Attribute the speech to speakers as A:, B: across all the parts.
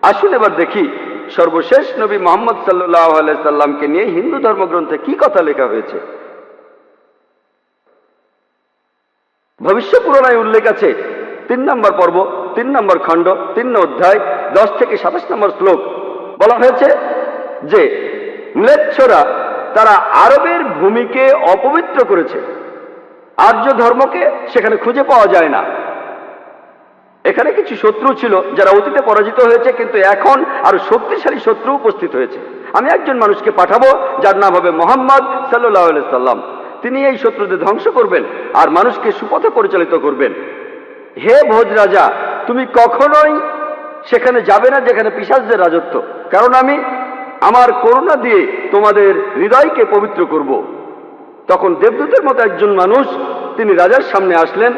A: আসুন এবার দেখি সর্বশেষ নবী মুহাম্মদ সাল্লাল্লাহু আলাইহি সাল্লামকে নিয়ে হিন্দু ধর্মগ্রন্থে কি কথা লেখা হয়েছে। ভবিষ্য পুরাণায় উল্লেখ আছে 3 নম্বর পর্ব, 3 নম্বর খণ্ড, 3 অধ্যায়, 10 থেকে 27 নম্বর শ্লোক। বলা হয়েছে যে ম্লেচ্ছরা তারা আরবের ভূমিকে অপবিত্র করেছে, আর্য ধর্মকে সেখানে খুঁজে পাওয়া যায় না। এখানে কিছু শত্রু ছিল যারা অতীতে পরাজিত হয়েছে, কিন্তু এখন আরো শক্তিশালী শত্রু উপস্থিত হয়েছে। আমি একজন মানুষকে পাঠাবো যার নাম হবে মুহাম্মদ সাল্লাল্লাহু আলাইহি সাল্লাম। তিনি এই শত্রুদের ধ্বংস করবেন আর মানুষকে সুপথে পরিচালিত করবেন। হে ভোজ রাজা, তুমি কখনোই সেখানে যাবে না যেখানে পিশাচদের রাজত্ব, কারণ আমি আমার করুণা দিয়ে তোমাদের হৃদয়কে পবিত্র করব। তখন দেবদূতের মতো একজন মানুষ তিনি রাজার সামনে আসলেন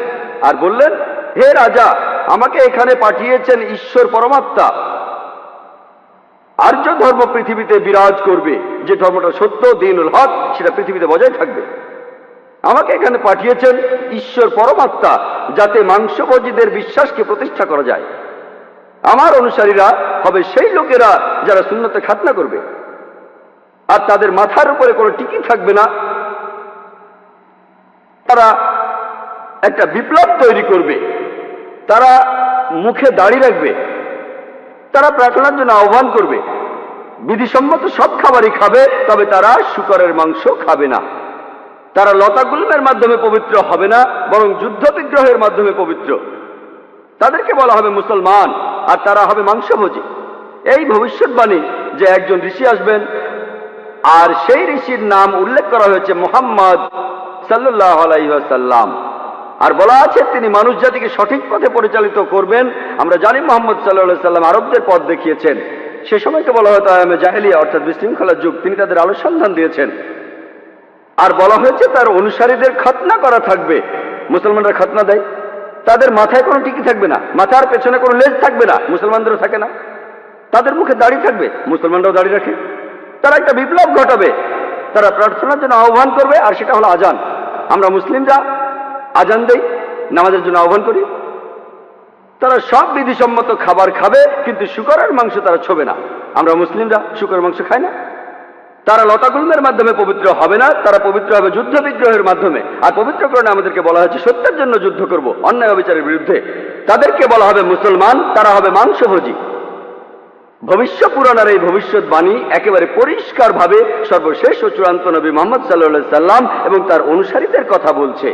A: আর বললেন, হে রাজা, আমাকে এখানে পাঠিয়েছেন ঈশ্বর পরমাত্মা। আর্য ধর্ম পৃথিবীতে বিরাজ করবে, যে ধর্মটা সত্য, দ্বীনুল হক, সেটা পৃথিবীতে বজায় থাকবে। আমাকে এখানে পাঠিয়েছেন ঈশ্বর পরমাত্মা, যাতে মাংসভোজীদের বিশ্বাসকে প্রতিষ্ঠা করা যায়। আমার অনুসারীরা হবে সেই লোকেরা যারা সুন্নতে খাতনা করবে, আর তাদের মাথার উপরে কোনো টিকি থাকবে না। তারা একটা বিপ্লব তৈরি করবে, তারা মুখে দাড়ি রাখবে, তারা প্রার্থনার জন্য আহ্বান করবে, বিধিসম্মত সব খাবারই খাবে, তবে তারা শূকরের মাংস খাবে না। তারা লতাগুল্মের মাধ্যমে পবিত্র হবে না, বরং যুদ্ধ বিগ্রহের মাধ্যমে পবিত্র। তাদেরকে বলা হবে মুসলমান, আর তারা হবে মাংসভোজী। এই ভবিষ্যৎবাণী যে একজন ঋষি আসবেন, আর সেই ঋষির নাম উল্লেখ করা হয়েছে মুহাম্মদ সাল্লাল্লাহু আলাইহি ওয়াসাল্লাম। আর বলা আছে তিনি মানুষ জাতিকে সঠিক পথে পরিচালিত করবেন। আমরা জানি মুহাম্মদ সাল্লাল্লাহু আলাইহি ওয়াসাল্লাম আরবদের পথ দেখিয়েছেন। সে সময়কে বলা হতো আয়ামে জাহেলিয়া, অর্থাৎ বিশৃঙ্খলার যুগ। তিনি তাদের আলো সন্ধান দিয়েছেন। আর বলা হয়েছে তার অনুসারীদের খতনা করা থাকবে। মুসলমানরা খতনা দেয়, তাদের মাথায় কোনো টিকি থাকবে না, মাথার পেছনে কোনো লেজ থাকবে না, মুসলমানদেরও থাকে না। তাদের মুখে দাড়ি থাকবে, মুসলমানরাও দাড়ি রাখে। তারা একটা বিপ্লব ঘটাবে, তারা প্রার্থনার জন্য আহ্বান করবে, আর সেটা হলো আজান। আমরা মুসলিমরা আজান দেই, নামাজের জন্য আহ্বান করি। তারা সব বিধিসম্মত খাবার খাবে, কিন্তু শূকরের মাংস তারা ছোবে না। আমরা মুসলিমরা শূকরের মাংস খাই না। তারা লতাগুল্মের মাধ্যমে পবিত্র হবে না, তারা পবিত্র হবে যুদ্ধ বিগ্রহের মাধ্যমে। আর পবিত্রকরণে আমাদেরকে বলা হয়েছে সত্যের জন্য যুদ্ধ করব, অন্যায় অবিচারের বিরুদ্ধে। তাদেরকে বলা হবে মুসলমান, তারা হবে মাংসভোজী। ভবিষ্য পুরাণের এই ভবিষ্যৎবাণী একেবারে পরিষ্কার ভাবে সর্বশেষ ও চূড়ান্ত নবী মুহাম্মদ সাল্লাল্লাহু আলাইহি সাল্লাম এবং তার অনুসারীদের কথা বলছে।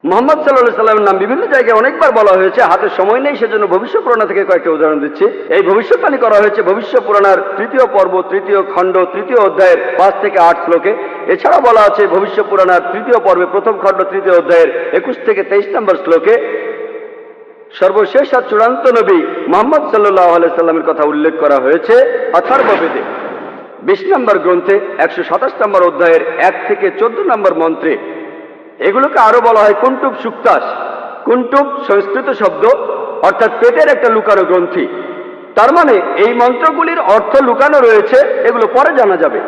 A: মুহাম্মদ সাল্লাল্লাহু আলাইহি সাল্লামের নাম বিভিন্ন জায়গায় অনেকবার বলা হয়েছে, হাতে সময় নেই, সেজন্য ভবিষ্য পুরাণ থেকে কয়েকটা উদাহরণ দিচ্ছি। এই ভবিষ্যৎবাণী করা হয়েছে ভবিষ্য পুরাণের 3য় পর্ব, 3য় খণ্ড, 3য় অধ্যায়ের 5 থেকে 8 শ্লোকে। এছাড়া বলা আছে ভবিষ্য পুরাণের 3য় পর্বে 1ম খণ্ড, 3য় অধ্যায়ের 21 থেকে 23 নম্বর শ্লোকে। সর্বশেষ আর চূড়ান্ত নবী মুহাম্মদ সাল্লাল্লাহু আলাইহি সাল্লামের কথা উল্লেখ করা হয়েছে অথর্ববেদে 20 নম্বর গ্রন্থে 127 নম্বর অধ্যায়ের 1 থেকে 14 নম্বর মন্ত্রে। এগুলোকে আরো বলা হয় কুন্টুব সুক্তাস। কুন্টুব সংস্কৃত শব্দ, অর্থাৎ পেটের একটা লুকানো গ্রন্থি। তার মানে এই মন্ত্রগুলির অর্থ লুকানো রয়েছে, এগুলো পরে জানা যাবে।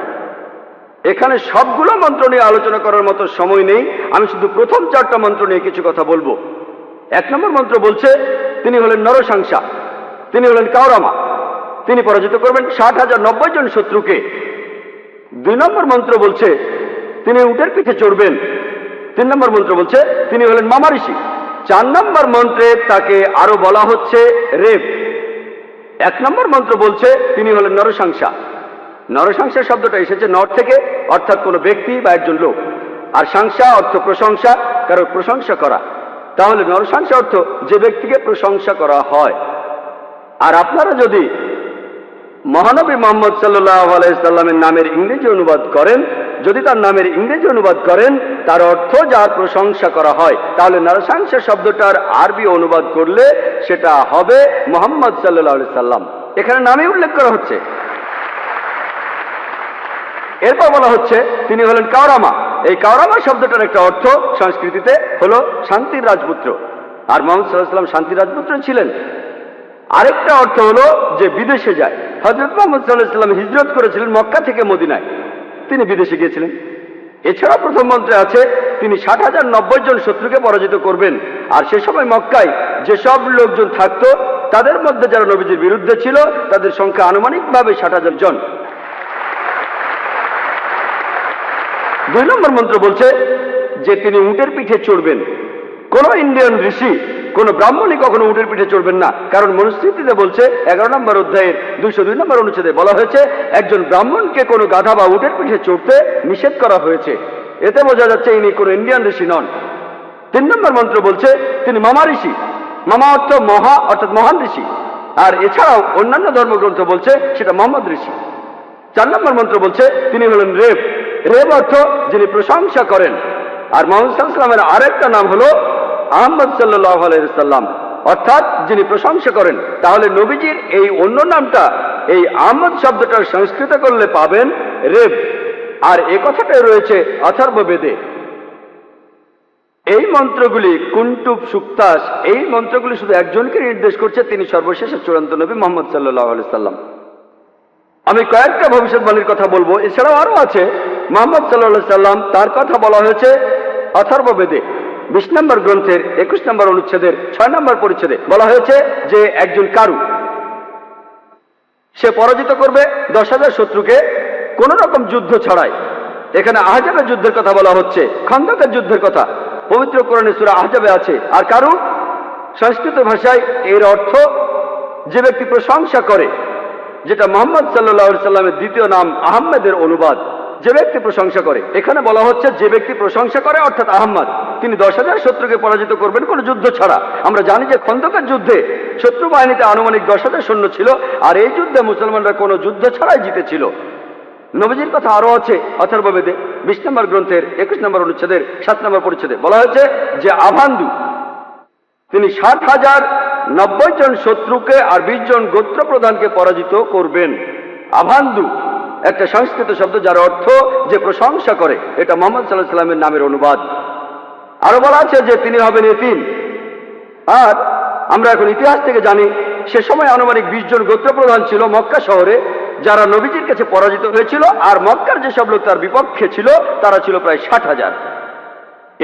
A: এখানে সবগুলো মন্ত্র নিয়ে আলোচনা করার মতো সময় নেই, আমি শুধু প্রথম 4টা মন্ত্র নিয়ে কিছু কথা বলবো। 1 নম্বর মন্ত্র বলছে তিনি হলেন নরসাংসা, তিনি হলেন কাওরামা, তিনি পরাজিত করবেন 60,090 জন শত্রুকে। 2 নম্বর মন্ত্র বলছে তিনি উটের পিঠে চড়বেন। 3 নম্বর মন্ত্র বলছে তিনি হলেন মামা ঋষি। 4 নম্বর মন্ত্রে তাকে আরো বলা হচ্ছে রেব। 1 নম্বর মন্ত্র বলছে তিনি হলেন নরসাংসা। নরসাংসা শব্দটা এসেছে নর থেকে, অর্থাৎ কোনো ব্যক্তি বা একজন লোক। আর সাংসা অর্থ প্রশংসা, কারো প্রশংসা করা। তাহলে নরসাংসা অর্থ যে ব্যক্তিকে প্রশংসা করা হয়। আর আপনারা যদি মহানবী মুহাম্মদ সাল্লাল্লাহু আলাইহি সাল্লামের নামের ইংরেজি অনুবাদ করেন, যদি তার নামের ইংরেজি অনুবাদ করেন তার অর্থ যার প্রশংসা করা হয়, তাহলে নরসাংসা শব্দটার আরবি অনুবাদ করলে সেটা হবে মুহাম্মদ সাল্লাল্লাহু আলাইহি সাল্লাম। এখানে নামে উল্লেখ করা হচ্ছে। এরপর বলা হচ্ছে তিনি হলেন কাওরামা। এই কাওরামা শব্দটার একটা অর্থ সংস্কৃতিতে হলো শান্তির রাজপুত্র। আর মুহাম্মদ সাল্লাল্লাহু আলাইহি সাল্লাম শান্তির রাজপুত্র ছিলেন। আরেকটা অর্থ হলো যে বিদেশে যায়। হযরত মুহাম্মদ সাল্লাল্লাহু আলাইহি সাল্লাম হিজরত করেছিলেন মক্কা থেকে মদিনায়, তিনি বিদেশে গিয়েছিলেন। এছাড়া প্রথম মন্ত্রে আছে তিনি 60,090 জন শত্রুকে পরাজিত করবেন। আর সে সময় মক্কায় যেসব লোকজন থাকতো তাদের মধ্যে যারা নবীজির বিরুদ্ধে ছিল তাদের সংখ্যা আনুমানিকভাবে 60,000 জন। 2 নম্বর মন্ত্র বলছে যে তিনি উটের পিঠে চড়বেন। কোন ইন্ডিয়ান ঋষি, কোন ব্রাহ্মণই কখনো উটের পিঠে চড়বেন না, কারণ মনুস্মৃতিতে বলছে 11 নম্বর অধ্যায়ের 202 নম্বর অনুচ্ছেদে বলা হয়েছে একজন ব্রাহ্মণকে কোনো গাধা বা উটের পিঠে চড়তে নিষেধ করা হয়েছে। এতে বোঝা যাচ্ছে ইনি কোনো ইন্ডিয়ান ঋষি নন। 3 নম্বর মন্ত্র বলছে তিনি মামা ঋষি। মামা অর্থ মহা, অর্থাৎ মহান ঋষি। আর এছাড়াও অন্যান্য ধর্মগ্রন্থ বলছে সেটা মোহাম্মদ ঋষি। 4 নম্বর মন্ত্র বলছে তিনি হলেন রেব। রেব অর্থ যিনি প্রশংসা করেন। আর মোহাম্মদ সাল্লাল্লাহু আলাইহি ওয়াসাল্লামের আরেকটা নাম হলো আহমদ সাল্লাল্লাহু আলাইহি ওয়াসাল্লাম, অর্থাৎ যিনি প্রশংসা করেন। তাহলে নবীজির এই অন্য নামটা এই আহমদ শব্দটা সংস্কৃত করলে পাবেন রেব। আর এ কথাটাই রয়েছে অথর্ব বেদে। এই মন্ত্রগুলি কুন্টুব সুক্তাস, এই মন্ত্রগুলি শুধু একজনকে নির্দেশ করছে, তিনি সর্বশেষ চূড়ান্ত নবী মুহাম্মদ সাল্লাল্লাহু আলাইহি ওয়াসাল্লাম। আমি কয়েকটা ভবিষ্যৎবাণীর কথা বলবো, এছাড়াও আরো আছে। মুহাম্মদ সাল্লাল্লাহু আলাইহি সাল্লাম, তার কথা বলা হয়েছে অথর্ব বেদে 20 নম্বর গ্রন্থের 21 নম্বর অনুচ্ছেদের 6 নম্বর পরিচ্ছেদে বলা হয়েছে যে একজন কারু, সে পরাজিত করবে 10,000 শত্রুকে কোন রকম যুদ্ধ ছাড়াই। এখানে আহজাবের যুদ্ধের কথা বলা হচ্ছে, খন্দকের যুদ্ধের কথা পবিত্র কোরআনে সূরা আহজাবে আছে। আর কারু সংস্কৃত ভাষায় এর অর্থ যে ব্যক্তি প্রশংসা করে, যেটা মুহাম্মদ সাল্লাল্লাহু আলাইহি সাল্লামের দ্বিতীয় নাম আহমেদের অনুবাদ। যে ব্যক্তি প্রশংসা করে, এখানে বলা হচ্ছে যে ব্যক্তি প্রশংসা করে অর্থাৎ আহমদ, তিনি 10,000 শত্রুকে পরাজিত করবেন কোনো যুদ্ধ ছাড়া। আমরা জানি যে খন্দকের যুদ্ধে শত্রু বাহিনীতে আনুমানিক 10,000 সৈন্য ছিল, আর এই যুদ্ধে মুসলমানরা কোনো যুদ্ধ ছাড়াই জিতেছিল। নবীজির কথা আরো আছে অথর্ব বেদে 20 নম্বর গ্রন্থের 21 নম্বর অনুচ্ছেদের 7 নম্বর পরিচ্ছেদে বলা হয়েছে যে আভান্দু, তিনি 60,090 জন শত্রুকে আর 20 জন গোত্র প্রধানকে পরাজিত করবেন। আভান্দু একটা সংস্কৃত শব্দ যার অর্থ যে প্রশংসা করে। এটা মুহাম্মদ সাল্লাল্লাহু আলাইহি ওয়াসাল্লামের নামের অনুবাদ। আরো বলা আছে যে তিনি হবেন এতিম। আর আমরা এখন ইতিহাস থেকে জানি সে সময় আনুমানিক 20 জন গোত্র প্রধান ছিল মক্কা শহরে, যারা নবীজির কাছে পরাজিত হয়েছিল। আর মক্কার যেসব লোক তার বিপক্ষে ছিল তারা ছিল প্রায় 60,000।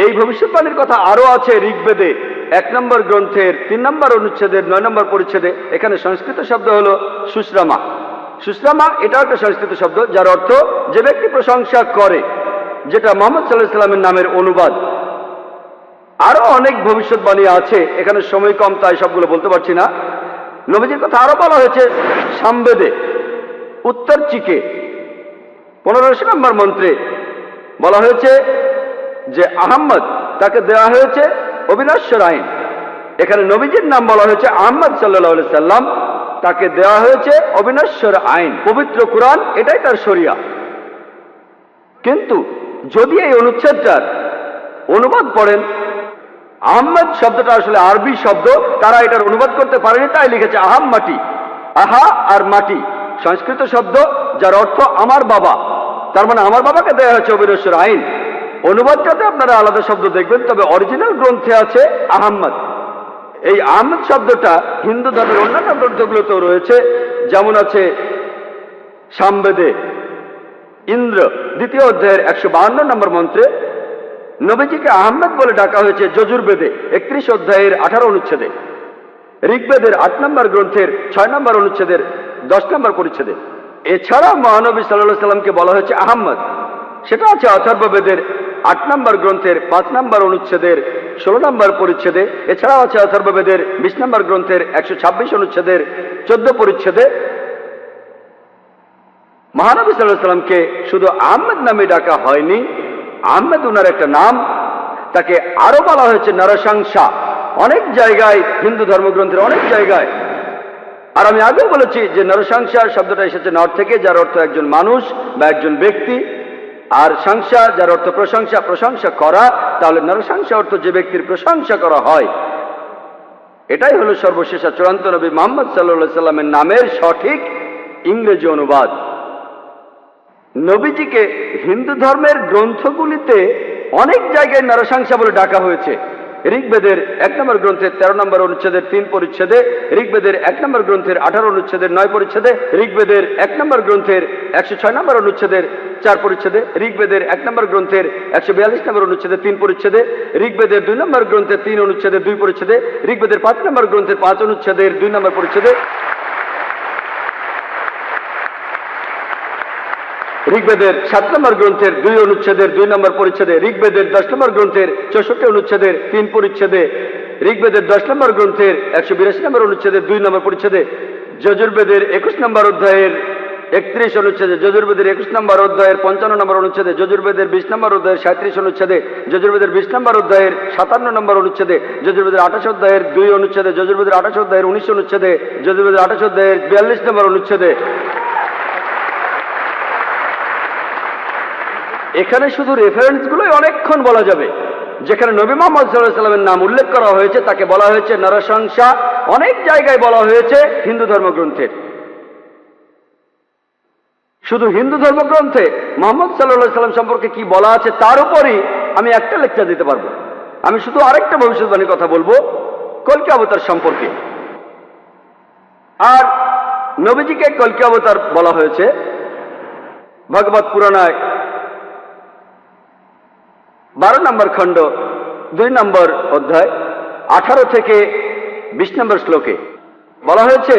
A: এই ভবিষ্যৎবাণীর কথা আরো আছে ঋগ্বেদে 1 নম্বর গ্রন্থের 3 নম্বর অনুচ্ছেদের 9 নম্বর পরিচ্ছেদে। এখানে সংস্কৃত শব্দ হলো সুশ্রামা। সুশ্রামা এটাও একটা সংস্কৃত শব্দ যার অর্থ যে ব্যক্তি প্রশংসা করে, যেটা মুহাম্মদ সাল্লাল্লাহু আলাইহি ওয়াসাল্লামের নামের অনুবাদ। আরো অনেক ভবিষ্যৎবাণী আছে, এখানে সময় কম তাই সবগুলো বলতে পারছি না। নবীজির কথা আরো বলা হয়েছে সামবেদে উত্তর চিকে 15 নম্বর মন্ত্রে বলা হয়েছে যে আহম্মদ তাকে দেওয়া হয়েছে অবিনশ্বর আইন। এখানে নবীজির নাম বলা হয়েছে আহমদ সাল্লাল্লাহু আলাইহি সাল্লাম, তাকে দেওয়া হয়েছে অবিনশ্বর আইন। পবিত্র কোরআন এটাই তার শরিয়া। কিন্তু যদি এই অনুচ্ছেদটার অনুবাদ পড়েন, আহমদ শব্দটা আসলে আরবি শব্দ, তারা এটার অনুবাদ করতে পারেনি, তাই লিখেছে আহাম মাটি। আহা আর মাটি সংস্কৃত শব্দ যার অর্থ আমার বাবা। তার মানে আমার বাবাকে দেওয়া হয়েছে অবিনশ্বর আইন। অনুবাদটাতে আপনারা আলাদা শব্দ দেখবেন, তবে অরিজিনাল গ্রন্থে আছে আহমদ। এই আহমদ শব্দটা হিন্দু ধর্মের অন্যান্য গ্রন্থগুলোতেও রয়েছে, যেমন আছে সামবেদে ইন্দ্র 2য় অধ্যায়ের 152 নম্বর মন্ত্রে নবীজিকে আহমদ বলে ডাকা হয়েছে যজুর্বেদে 31 অধ্যায়ের 18 অনুচ্ছেদে। ঋগ্বেদের 8 নম্বর গ্রন্থের 6 নম্বর অনুচ্ছেদের 10 নম্বর পরিচ্ছেদে। এছাড়া মহানবী সাল্লাল্লাহু আলাইহি সাল্লামকে বলা হয়েছে আহমদ, সেটা আছে অথর্ববেদের 8 নম্বর গ্রন্থের 5 নম্বর অনুচ্ছেদের 16 নম্বর পরিচ্ছেদে। এছাড়াও আছে অথর্ববেদের 20 নম্বর গ্রন্থের 126 অনুচ্ছেদের 14 পরিচ্ছেদে। মহানবী সাল্লাল্লাহু আলাইহি সাল্লামকে শুধু আহমদ নামে ডাকা হয়নি, আহমদ উনার একটা নাম, তাকে আরো বলা হয়েছে নরসংসা অনেক জায়গায়, হিন্দু ধর্মগ্রন্থের অনেক জায়গায়। আর আমি আগেও বলেছি যে নরসংসা শব্দটা এসেছে নর থেকে, যার অর্থ একজন মানুষ বা একজন ব্যক্তি। আর সংসা যার অর্থ প্রশংসা, প্রশংসা করা। তাহলে নরসংসা অর্থ যে ব্যক্তির প্রশংসা করা হয়। এটাই হলো সর্বশেষ চূড়ান্ত নবী মুহাম্মদ সাল্লাল্লাহু আলাইহি সাল্লামের নামের সঠিক ইংরেজি অনুবাদ। নবীজিকে হিন্দু ধর্মের গ্রন্থগুলিতে অনেক জায়গায় নরসংসা বলে ডাকা হয়েছে। ঋগ্বেদের 1 নম্বর গ্রন্থের 13 নম্বর অনুচ্ছেদের 3 পরিচ্ছেদে, ঋগ্বেদের 1 নম্বর গ্রন্থের 18 অনুচ্ছেদের 9 পরিচ্ছেদে, ঋগ্বেদের 1 নম্বর গ্রন্থের 106 নম্বর অনুচ্ছেদের 4 পরিচ্ছেদে, ঋগ্বেদের 1 নম্বর গ্রন্থের 142 নম্বর অনুচ্ছেদের 3 পরিচ্ছেদে, ঋগ্বেদের 2 নম্বর গ্রন্থের 3 অনুচ্ছেদের 2 পরিচ্ছেদে, ঋগ্বেদের 5 নম্বর গ্রন্থের 5 অনুচ্ছেদের 2 নম্বর পরিচ্ছেদে, ঋগ্বেদের 7 নম্বর গ্রন্থের 2 অনুচ্ছেদের 2 নম্বর পরিচ্ছেদে, ঋগ্বেদের 10 নম্বর গ্রন্থের 64 অনুচ্ছেদের 3 পরিচ্ছেদে, ঋগ্বেদের 10 নম্বর গ্রন্থের 182 নম্বর অনুচ্ছেদের 2 নম্বর পরিচ্ছেদে, যজুর্বেদের 21 নম্বর অধ্যায়ের 31 অনুচ্ছেদে, যজুর্বেদের 21 নম্বর অধ্যায়ের 55 নম্বর অনুচ্ছেদে, যজুর্বেদের 20 নম্বর অধ্যায়ের 37 অনুচ্ছেদে, যজুর্বেদের 20 নম্বর অধ্যায়ের 57 নম্বর অনুচ্ছেদে, যজুর্বেদের 28 অধ্যায়ের 2 অনুচ্ছেদে, যজুর্বেদের 28 অধ্যায়ের 19 অনুচ্ছেদে, যজুর্বেদের 28 অধ্যায়ের 42 নম্বর অনুচ্ছেদে। এখানে শুধু রেফারেন্সগুলোই অনেকক্ষণ বলা যাবে। যেখানে নবী মুহাম্মদ সাল্লাল্লাহু আলাইহি ওয়াসাল্লামের নাম উল্লেখ করা হয়েছে তাকে বলা হয়েছে নরশংসা, অনেক জায়গায় বলা হয়েছে হিন্দু ধর্মগ্রন্থের। শুধু হিন্দু ধর্মগ্রন্থে মুহাম্মদ সাল্লাল্লাহু আলাইহি ওয়াসাল্লাম সম্পর্কে কি বলা আছে তার উপরই আমি একটা লেকচার দিতে পারবো। আমি শুধু আরেকটা ভবিষ্যৎবাণীর কথা বলবো কল্কি অবতার সম্পর্কে। আর নবীজিকে কল্কি অবতার বলা হয়েছে ভগবত পুরাণায় 12 নম্বর খণ্ড 2 নম্বর অধ্যায় 18 থেকে 20 নম্বর শ্লোকে বলা হয়েছে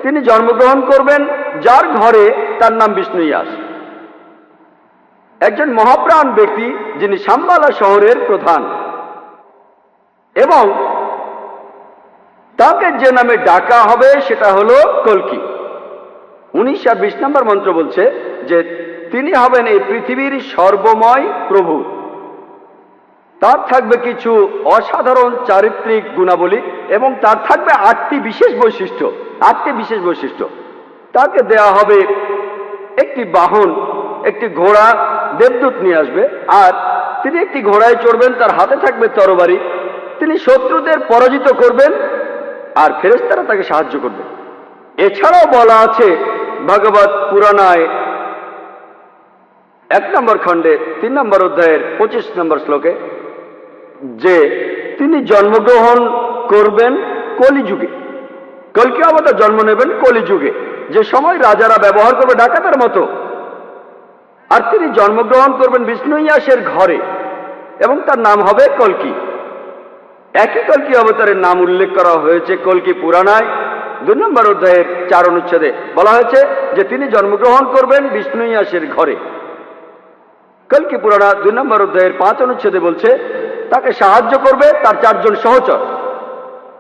A: তিনি জন্মগ্রহণ করবেন যার ঘরে তার নাম বিষ্ণু ইয়াস, একজন মহাপ্রাণ ব্যক্তি যিনি শাম্বালা শহরের প্রধান, এবং তাকে যে নামে ডাকা হবে সেটা হলো কল্কি। 19 আর 20 নম্বর মন্ত্র বলছে যে তিনি হবেন এই পৃথিবীর সর্বময় প্রভু। তার থাকবে কিছু অসাধারণ চারিত্রিক গুণাবলী এবং তার থাকবে 8টি বিশেষ বৈশিষ্ট্য। 8টি বিশেষ বৈশিষ্ট্য তাকে দেয়া হবে একটি বাহন, একটি ঘোড়া, দেবদূত নিয়ে আসবে, আর তিনি একটি ঘোড়ায় চড়বেন, তার হাতে থাকবে তরবারি, তিনি শত্রুদের পরাজিত করবেন আর ফেরেশতারা তাকে সাহায্য করবে। এছাড়াও বলা আছে ভগবত পুরাণায় 1 নম্বর খণ্ডে 3 নম্বর অধ্যায়ের 25 নম্বর শ্লোকে যে তিনি জন্মগ্রহণ করবেন কলিযুগে। কল্কি অবতার জন্ম নেবেন কলিযুগে, যে সময় রাজারা ব্যবহার করবে ডাকাতের মতো। আর তিনি জন্মগ্রহণ করবেন বিষ্ণু ইয়াসের ঘরে এবং তার নাম হবে কল্কি। একই কল্কি অবতারের নাম উল্লেখ করা হয়েছে কল্কি পুরাণায় 2 নম্বর অধ্যায়ের 4 অনুচ্ছেদে। বলা হয়েছে যে তিনি জন্মগ্রহণ করবেন বিষ্ণু ইয়াসের ঘরে। কল্কি পুরাণা 2 নম্বর অধ্যায়ের 5 অনুচ্ছেদে বলছে তাকে সাহায্য করবে তার 4 জন সহচর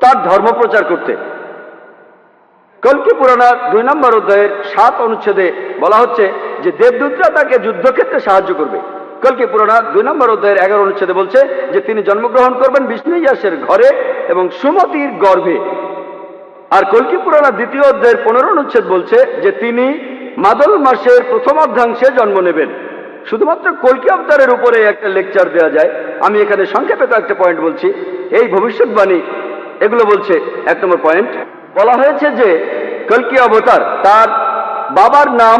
A: তার ধর্ম প্রচার করতে। কল্কি পুরাণা 2 নম্বর অধ্যায়ের 7 অনুচ্ছেদে বলা হচ্ছে যে দেবদূতরা তাকে যুদ্ধক্ষেত্রে সাহায্য করবে। কল্কি পুরাণা 2 নম্বর অধ্যায়ের 11 অনুচ্ছেদে বলছে যে তিনি জন্মগ্রহণ করবেন বিষ্ণু ইয়াসের ঘরে এবং সুমতির গর্ভে। আর কল্কি পুরাণা 2য় অধ্যায়ের 15 অনুচ্ছেদ বলছে যে তিনি মাদল মাসের প্রথম অর্ধাংশে জন্ম নেবেন। শুধুমাত্র কল্কি অবতারের উপরে একটা লেকচার দেওয়া যায়। আমি এখানে সংক্ষেপে কয়েকটা পয়েন্ট বলছি। এই ভবিষ্যৎবাণী এগুলো বলছে। 1 নম্বর পয়েন্ট বলা হয়েছে যে কল্কি অবতার তার বাবার নাম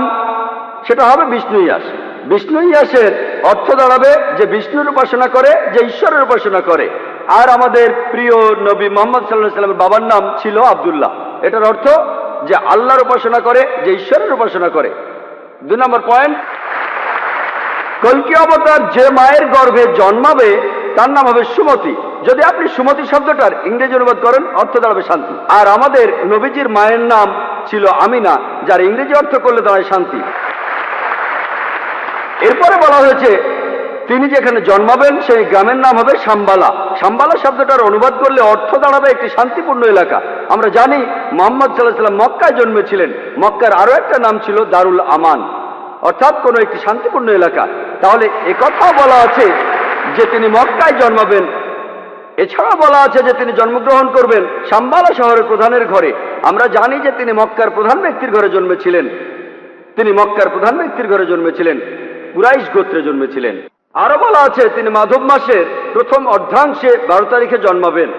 A: সেটা হবে বিষ্ণু ইয়াস। বিষ্ণু ইয়াসের অর্থ দাঁড়াবে যে বিষ্ণুর উপাসনা করে, যে ঈশ্বরের উপাসনা করে। আর আমাদের প্রিয় নবী মুহাম্মদ সাল্লাল্লাহু আলাইহি ওয়াসাল্লামের বাবার নাম ছিল আব্দুল্লাহ। এটার অর্থ যে আল্লাহর উপাসনা করে, যে ঈশ্বরের উপাসনা করে। 2 নম্বর পয়েন্ট কল্কি অবতার যে মায়ের গর্ভে জন্মাবে তার নাম হবে সুমতি। যদি আপনি সুমতি শব্দটার ইংরেজি অনুবাদ করেন অর্থ দাঁড়াবে শান্তি। আর আমাদের নবীজির মায়ের নাম ছিল আমিনা, যার ইংরেজি অর্থ করলে দাঁড়ায় শান্তি। এরপরে বলা হয়েছে তিনি যেখানে জন্মাবেন সেই গ্রামের নাম হবে শাম্বালা। শাম্বালা শব্দটার অনুবাদ করলে অর্থ দাঁড়াবে একটি শান্তিপূর্ণ এলাকা। আমরা জানি মুহাম্মদ সাল্লাল্লাহু আলাইহি ওয়াসাল্লাম মক্কায় জন্মেছিলেন। মক্কার আরো একটা নাম ছিল দারুল আমান, অর্থাৎ কোনো একটি শান্তিপূর্ণ এলাকা। তাহলে একথাও বলা আছে যে তিনি মক্কায় জন্মাবেন। এছাড়া বলা আছে যে তিনি জন্মগ্রহণ করবেন শাম্বালা শহরের প্রধানের ঘরে। আমরা জানি যে তিনি মক্কার প্রধান ব্যক্তির ঘরে জন্মেছিলেন। তিনি মক্কার প্রধান ব্যক্তির ঘরে জন্মেছিলেন, কুরাইশ গোত্রে জন্মেছিলেন। আরো বলা আছে তিনি মাধব মাসের প্রথম অর্ধাংশে 12 তারিখে জন্মাবেন।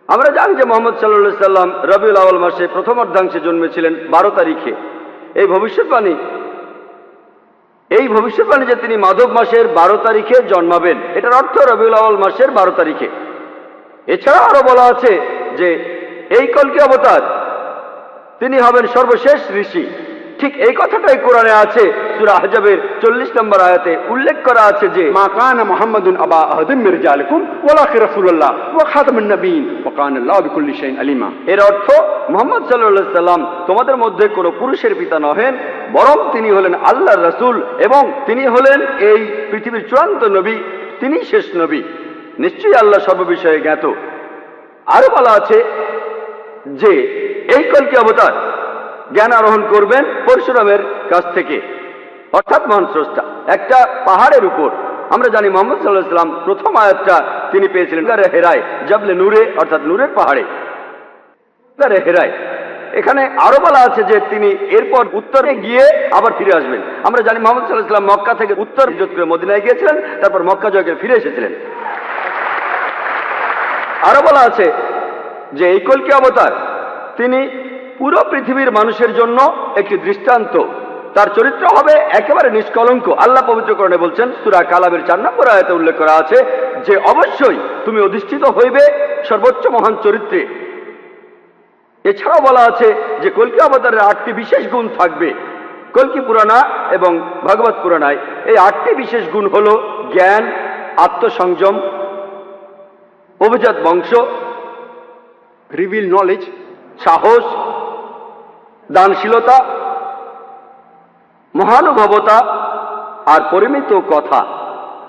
A: আমরা জানি যে মুহাম্মদ সাল্লাল্লাহু আলাইহি সাল্লাম রবিউল আউয়াল মাসে প্রথম অর্ধাংশে জন্মেছিলেন 12 তারিখে। এই ভবিষ্যৎবাণী যে তিনি মাধব মাসের 12 তারিখে জন্মাবেন, এটার অর্থ রবিউল আউয়াল মাসের 12 তারিখে। এছাড়া আরো বলা আছে যে এই কলকি অবতার তিনি হবেন সর্বশেষ ঋষি। ঠিক এই কথাটাই কোরআনে আছে, সূরা আহজাবের 40 নম্বর আয়াতে উল্লেখ করা আছে যে
B: মা কানা মুহাম্মাদুন আবা আহাদিন মির রিজালিকুম ওয়ালাকিন রাসূলুল্লাহ ওয়া খাতামুন নবিয়্যিন ওয়া কানা আল্লাহু বিকুল্লি শাইইন আলিমা।
A: এর অর্থ মুহাম্মদ সাল্লাল্লাহু আলাইহি সাল্লাম তোমাদের মধ্যে কোনো পুরুষের পিতা নহেন, বরং তিনি হলেন আল্লাহর রাসূল এবং তিনি হলেন এই পৃথিবীর চূড়ান্ত নবী, তিনি শেষ নবী। নিশ্চয়ই আল্লাহ সর্ববিষয়ে জ্ঞাত। আরো বলা আছে যে এই কলকি অবতার জ্ঞান আরোহণ করবেন পরশুরামের কাছ থেকে, অর্থাৎ মহান স্রষ্টা একটা পাহাড়ের উপর। আমরা জানি মুহাম্মদ সাল্লাল্লাহু আলাইহি সাল্লাম প্রথম আয়াতটা তিনি পেয়েছিলেন গারে হেরায়, জাবলে নূরে, অর্থাৎ নূরের পাহাড়ে, গারে হেরায়। এখানে আরো বলা আছে যে তিনি এরপর উত্তরে গিয়ে আবার ফিরে আসবেন। আমরা জানি মুহাম্মদ সাল্লাল্লাহু আলাইহি সাল্লাম মক্কা থেকে উত্তর হিজরত করে মদিনায় গিয়েছিলেন, তারপর মক্কা জয় করে ফিরে এসেছিলেন। আরো বলা আছে যে এই কলকি অবতার তিনি পুরো পৃথিবীর মানুষের জন্য একটি দৃষ্টান্ত। তার চরিত্র হবে একেবারে নিষ্কলঙ্ক। আল্লাহ পবিত্রকরণে বলছেন, সূরা কালামের 4 নম্বর আয়াতে উল্লেখ করা আছে যে অবশ্যই তুমি অধিষ্ঠিত হইবে সর্বোচ্চ মহান চরিত্রে। এছাড়াও বলা আছে যে কলকি অবতারের 8টি বিশেষ গুণ থাকবে। কলকি পুরাণা এবং ভাগবত পুরাণায় এই 8টি বিশেষ গুণ হল জ্ঞান, আত্মসংযম, অভিজাত বংশ,
B: রিভিল নলেজ,
A: সাহস, দানশীলতা, মহানুভবতা আর পরিমিত কথা।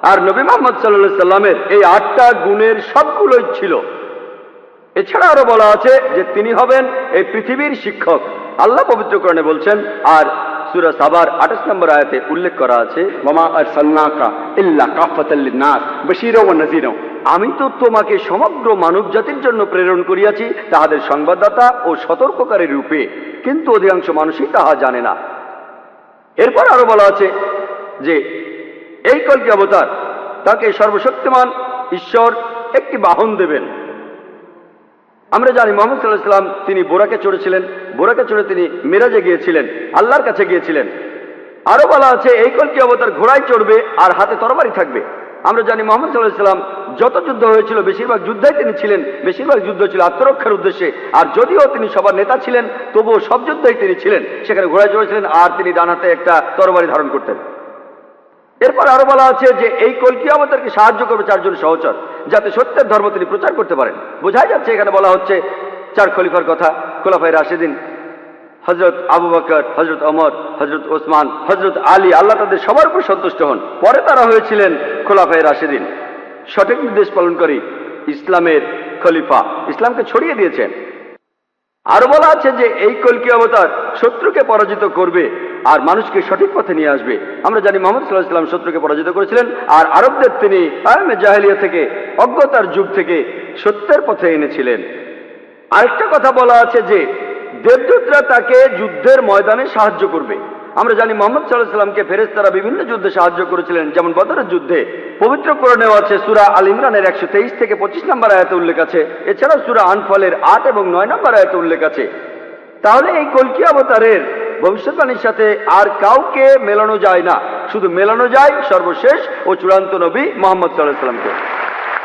A: আর নবী মুহাম্মদ সাল্লাল্লাহু আলাইহি সাল্লামের এই 8টা গুণের সবগুলোই ছিল। এছাড়া আরো বলা আছে যে তিনি হবেন এই পৃথিবীর শিক্ষক। আল্লাহ পবিত্রকরণে বলছেন, আর সূরা সাবার 28 নম্বর আয়াতে উল্লেখ করা আছে,
B: ওয়ামা আরসালনাকা ইল্লা কাফাতাল লিন-নাস বাশীরা ওয়া নাযীরা।
A: আমি তো তোমাকে সমগ্র মানব জাতির জন্য প্রেরণ করিয়াছি তাহাদের সংবাদদাতা ও সতর্ককারী রূপে, কিন্তু অধিকাংশ মানুষই তাহা জানে না। এরপর আরো বলা আছে যে এই কলকি অবতার তাকে সর্বশক্তিমান ঈশ্বর একটি বাহন দেবেন। আমরা জানি মুহাম্মদ সাল্লাল্লাহু আলাইহি সাল্লাম তিনি বোরাকে চড়েছিলেন, বোরাকে চড়ে তিনি মিরাজে গিয়েছিলেন, আল্লাহর কাছে গিয়েছিলেন। আরো বলা আছে এই কলকি অবতার ঘোড়ায় চড়বে আর হাতে তরবারি থাকবে। আমরা জানি মুহাম্মদ সাল্লাল্লাহু আলাইহি সাল্লাম যত যুদ্ধ হয়েছিল বেশিরভাগ যুদ্ধে তিনি ছিলেন, বেশিরভাগ যুদ্ধ ছিল আত্মরক্ষার উদ্দেশ্যে। আর যদিও তিনি সবার নেতা ছিলেন, তবুও সব যুদ্ধেই তিনি ছিলেন, সেখানে ঘোড়ায় চড়েছিলেন আর তিনি ডান হাতে একটা তরবারি ধারণ করতেন। এরপর আরো বলা আছে যে এই কলকি অবতারকে সাহায্য করবে 4 জন সহচর, যাতে সত্যের ধর্ম তিনি প্রচার করতে পারেন। বোঝাই যাচ্ছে এখানে বলা হচ্ছে 4 খলিফার কথা, খোলাফায়ে রাশিদিন, হযরত আবু বকর, হযরত ওমর, হযরত ওসমান, হযরত আলী, আল্লাহ তাদের সবার উপর সন্তুষ্ট হন। পরে তারা হয়েছিলেন খোলাফায়ে রাশিদিন, সঠিক নির্দেশ পালনকারী ইসলামের খলিফা, ইসলামকে ছড়িয়ে দিয়েছেন। আরো বলা আছে যে এই কলকি অবতার শত্রুকে পরাজিত করবে আর মানুষকে সঠিক পথে নিয়ে আসবে। আমরা জানি মুহাম্মদ সাল্লাল্লাহু আলাইহি সাল্লাম শত্রুকে পরাজিত করেছিলেন আর আরবদের তিনি আয়ামে জাহেলিয়া থেকে, অজ্ঞতার যুগ থেকে সত্যের পথে এনেছিলেন। আরেকটা কথা বলা আছে যে দেবদূতরা তাকে যুদ্ধের ময়দানে সাহায্য করবে। আমরা জানি মুহাম্মদ সাল্লাল্লাহু আলাইহি সাল্লামকে ফেরেশতারা বিভিন্ন যুদ্ধে সাহায্য করেছিলেন, যেমন বদরের যুদ্ধে। পবিত্র কোরআনেও আছে, সূরা আল ইমরানের 123 থেকে 25 নম্বর আয়াতে উল্লেখ আছে। এছাড়াও সূরা আনফালের 8 এবং 9 নম্বর আয়াতে উল্লেখ আছে। তাহলে এই কলকি অবতারের ভবিষ্যৎবাণীর সাথে আর কাউকে মেলানো যায় না, শুধু মেলানো যায় সর্বশেষ ও চূড়ান্ত নবী মুহাম্মদ সাল্লাল্লাহু আলাইহি সাল্লামকে।